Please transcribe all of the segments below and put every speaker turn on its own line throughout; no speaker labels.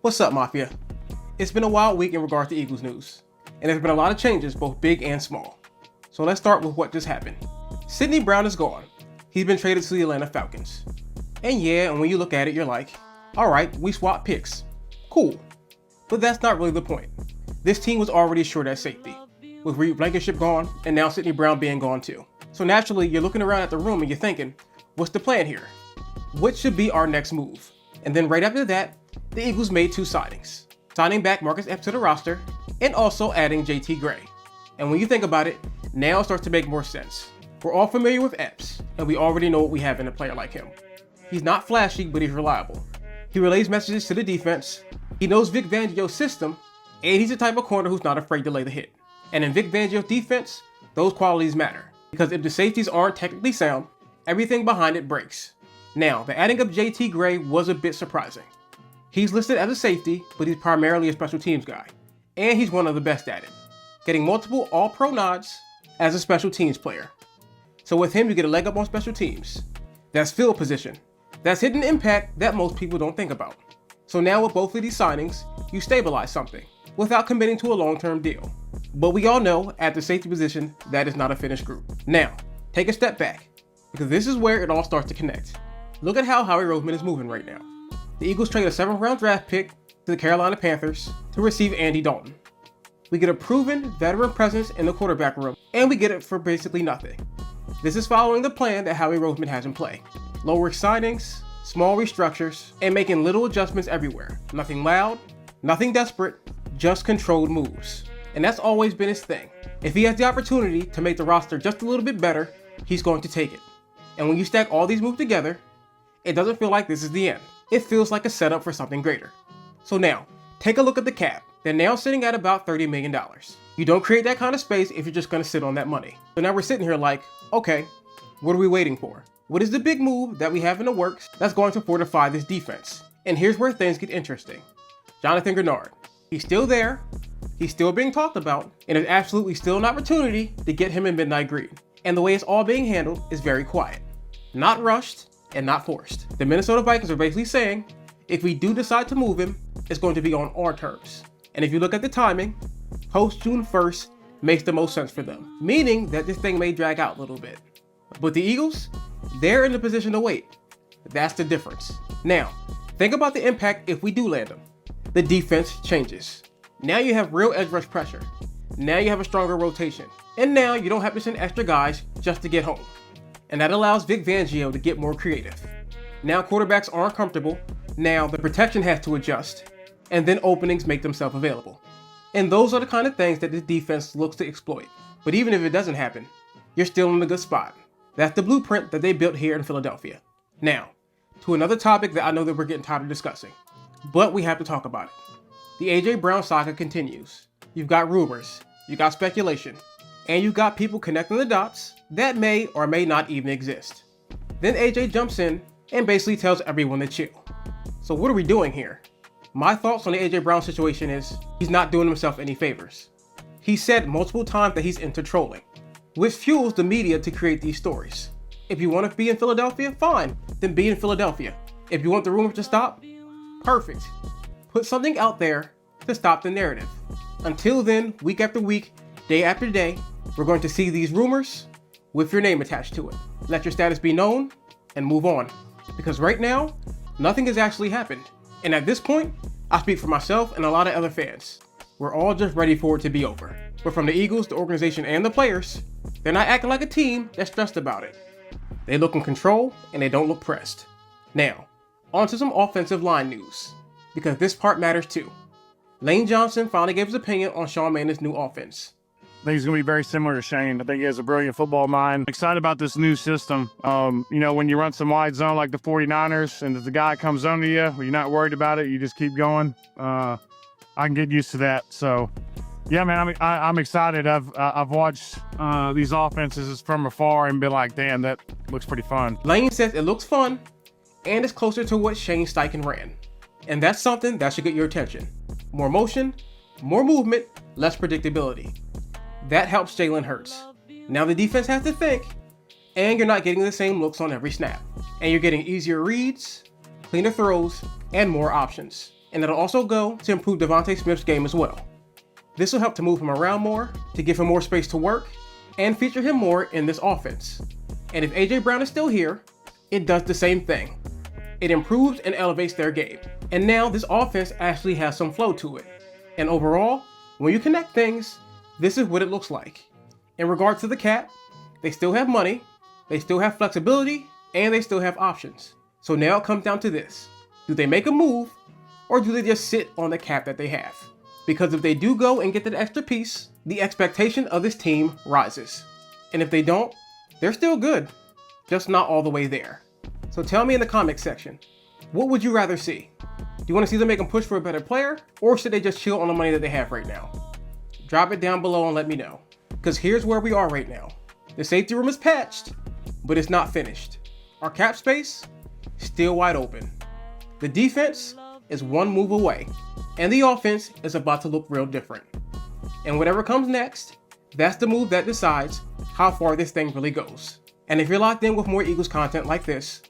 What's up, Mafia? It's been a wild week in regard to Eagles news, and there's been a lot of changes, both big and small. So let's start with what just happened. Sidney Brown is gone. He's been traded to the Atlanta Falcons. And yeah, and when you look at it, you're like, alright, we swapped picks. Cool. But that's not really the point. This team was already short at safety, with Reed Blankenship gone, and now Sidney Brown being gone too. So naturally, you're looking around at the room and you're thinking, what's the plan here? What should be our next move? And then right after that, the Eagles made two signings, signing back Marcus Epps to the roster and also adding JT Gray. And when you think about it, now it starts to make more sense. We're all familiar with Epps, and we already know what we have in a player like him. He's not flashy, but he's reliable. He relays messages to the defense, he knows Vic Fangio's system, and he's the type of corner who's not afraid to lay the hit. And in Vic Fangio's defense, those qualities matter, because if the safeties aren't technically sound, everything behind it breaks. Now, the adding of JT Gray was a bit surprising. He's listed as a safety, but he's primarily a special teams guy, and he's one of the best at it, getting multiple All-Pro nods as a special teams player. So with him, you get a leg up on special teams. That's field position. That's hidden impact that most people don't think about. So now with both of these signings, you stabilize something without committing to a long-term deal. But we all know at the safety position, that is not a finished group. Now, take a step back, because this is where it all starts to connect. Look at how Howie Roseman is moving right now. The Eagles trade a 7th round draft pick to the Carolina Panthers to receive Andy Dalton. We get a proven veteran presence in the quarterback room, and we get it for basically nothing. This is following the plan that Howie Roseman has in play. Low risk signings, small restructures, and making little adjustments everywhere. Nothing loud, nothing desperate, just controlled moves. And that's always been his thing. If he has the opportunity to make the roster just a little bit better, he's going to take it. And when you stack all these moves together, it doesn't feel like this is the end. It feels like a setup for something greater. So now, take a look at the cap. They're now sitting at about $30 million. You don't create that kind of space if you're just going to sit on that money. So now we're sitting here like, okay, what are we waiting for? What is the big move that we have in the works that's going to fortify this defense? And here's where things get interesting. Jonathan Greenard. He's still there. He's still being talked about. And there's absolutely still an opportunity to get him in midnight green. And the way it's all being handled is very quiet. Not rushed and not forced. The Minnesota Vikings are basically saying, if we do decide to move him, it's going to be on our terms. And if you look at the timing, post June 1st makes the most sense for them, meaning that this thing may drag out a little bit. But the Eagles, they're in the position to wait. That's the difference. Now, think about the impact if we do land him. The defense changes. Now you have real edge rush pressure. Now you have a stronger rotation. And now you don't have to send extra guys just to get home. And that allows Vic Fangio to get more creative. Now quarterbacks aren't comfortable. Now the protection has to adjust. And then openings make themselves available. And those are the kind of things that this defense looks to exploit. But even if it doesn't happen, you're still in a good spot. That's the blueprint that they built here in Philadelphia. Now, to another topic that I know that we're getting tired of discussing. But we have to talk about it. The AJ Brown saga continues. You've got rumors, you got speculation, and you got people connecting the dots that may or may not even exist. Then AJ jumps in and basically tells everyone to chill. So what are we doing here? My thoughts on the AJ Brown situation is he's not doing himself any favors. He said multiple times that he's into trolling, which fuels the media to create these stories. If you want to be in Philadelphia, fine, then be in Philadelphia. If you want the rumors to stop, perfect. Put something out there to stop the narrative. Until then, week after week, day after day, we're going to see these rumors with your name attached to it. Let your status be known and move on. Because right now, nothing has actually happened. And at this point, I speak for myself and a lot of other fans. We're all just ready for it to be over. But from the Eagles, the organization, and the players, they're not acting like a team that's stressed about it. They look in control and they don't look pressed. Now, on to some offensive line news, because this part matters too. Lane Johnson finally gave his opinion on Sean Mannion's new offense.
I think he's going to be very similar to Shane. I think he has a brilliant football mind. Excited about this new system. When you run some wide zone like the 49ers and if the guy comes under you, you're not worried about it. You just keep going. I can get used to that. So, yeah, man, I'm excited. I've watched these offenses from afar and been like, damn, that looks pretty fun.
Lane says it looks fun and it's closer to what Shane Steichen ran. And that's something that should get your attention. More motion, more movement, less predictability. That helps Jalen Hurts. Now the defense has to think, and you're not getting the same looks on every snap. And you're getting easier reads, cleaner throws, and more options. and it'll also go to improve Devontae Smith's game as well. This will help to move him around more, to give him more space to work, and feature him more in this offense. And if AJ Brown is still here, it does the same thing. It improves and elevates their game. And now this offense actually has some flow to it. And overall, when you connect things, this is what it looks like. In regards to the cap, they still have money, they still have flexibility, and they still have options. So now it comes down to this. Do they make a move, or do they just sit on the cap that they have? Because if they do go and get that extra piece, the expectation of this team rises. And if they don't, they're still good, just not all the way there. So tell me in the comments section, what would you rather see? Do you want to see them make them push for a better player, or should they just chill on the money that they have right now? Drop it down below and let me know. Because here's where we are right now. The safety room is patched, but it's not finished. Our cap space, still wide open. The defense is one move away, and the offense is about to look real different. And whatever comes next, that's the move that decides how far this thing really goes. And if you're locked in with more Eagles content like this,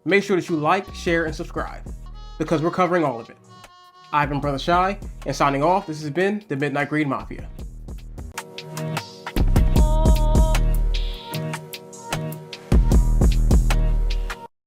make sure that you like, share, and subscribe, because we're covering all of it. I've been Brother Shy, and signing off, this has been the Midnight Green Mafia.